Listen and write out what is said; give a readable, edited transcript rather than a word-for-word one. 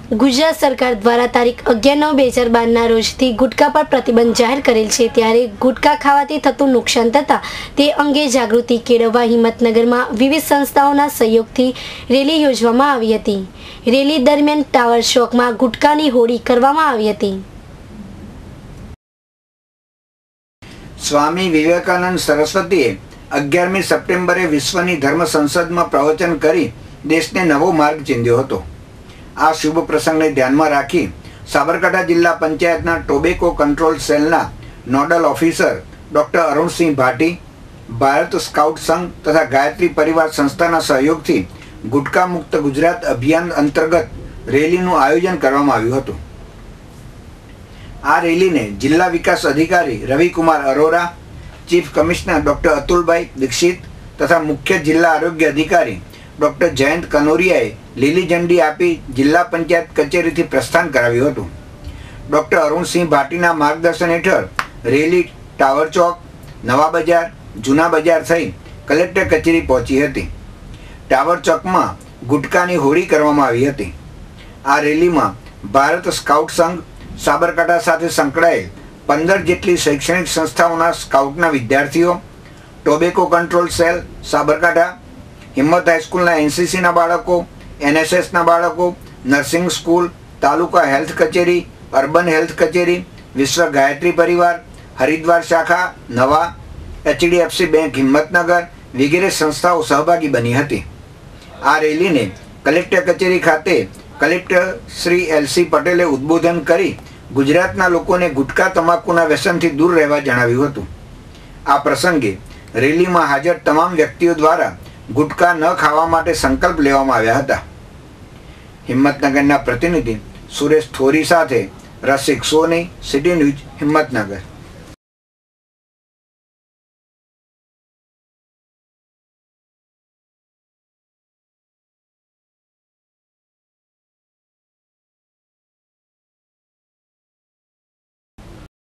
ગુજરાત સરકાર દ્વારા તારીખ 11/9/2012 રોજથી ગુટખા પર પ્રતિબંધ જાહેર કરેલ છે, ત્યારે ગુટખા ખાવાથી થતું નુકસાન થતાં તે અંગે જાગૃતિ કેળવવા હિંમતનગરમાં વિવિધ સંસ્થાઓના સહયોગથી રેલી યોજવામાં આવી હતી. રેલી દરમિયાન ટાવર ચોકમાં ગુટખાની હોળી કરવામાં આવી હતી. સ્વામી વિવેકાનંદ સરસ્વતીએ 11મી સપ્ટેમ્બરે વિશ્વની ધર્મ સંસદમાં પ્રવચન કરી દેશને નવો માર્ગ ચીંધ્યો હતો. આ શુભ પ્રસંગને ધ્યાનમાં રાખી સાબરકાંઠા જિલ્લા પંચાયતના ટોબેકો કંટ્રોલ સેલના નોડલ ઓફિસર ડૉક્ટર અરુણસિંહ ભાટી, ભારત સ્કાઉટ સંઘ તથા ગાયત્રી પરિવાર સંસ્થાના સહયોગથી ગુટખા મુક્ત ગુજરાત અભિયાન અંતર્ગત રેલીનું આયોજન કરવામાં આવ્યું હતું. આ રેલીને જિલ્લા વિકાસ અધિકારી Ravikumar Arora, chief commissioner doctor Atulbhai Dixit તથા મુખ્ય જિલ્લા આરોગ્ય અધિકારી ડૉક્ટર જયંત કનોરિયાએ લીલી ઝંડી આપી જિલ્લા પંચાયત કચેરીથી પ્રસ્થાન કરાવ્યું હતું. ડૉક્ટર અરુણસિંહ ભાટીના માર્ગદર્શન હેઠળ રેલી ટાવર ચોક, નવા બજાર, જૂના બજાર થઈ કલેક્ટર કચેરી પહોંચી હતી. ટાવર ચોકમાં ગુટખાની હોળી કરવામાં આવી હતી. આ રેલીમાં ભારત સ્કાઉટ સંઘ, સાબરકાંઠા સાથે સંકળાયેલ 15 જેટલી શૈક્ષણિક સંસ્થાઓના સ્કાઉટના વિદ્યાર્થીઓ, ટોબેકો કંટ્રોલ સેલ સાબરકાંઠા, હિંમત હાઈસ્કૂલના એનસીસીના બાળકો, એનએસએસના બાળકો, નર્સિંગ સ્કૂલ, તાલુકા હેલ્થ કચેરી, અર્બન હેલ્થ કચેરી, વિશ્વ ગાયત્રી પરિવાર, હરિદ્વાર શાખા, નવા, એચડીએફસી બેંક હિંમતનગર વગેરે સંસ્થાઓ સહભાગી બની હતી. આ રેલીને કલેક્ટર કચેરી ખાતે કલેક્ટર શ્રી એલસી પટેલે ઉદ્બોધન કરી ગુજરાતના લોકોને ગુટખા તમાકુના વ્યસનથી દૂર રહેવા જણાવ્યું હતું. આ પ્રસંગે રેલીમાં હાજર તમામ વ્યક્તિઓ દ્વારા ગુટખા ન ખાવા માટે સંકલ્પ લેવામાં આવ્યા હતા. હિંમતનગરના પ્રતિનિધિ સુરેશ થોરી સાથે રસિક સોની, સિટી ન્યૂઝ, હિંમતનગર.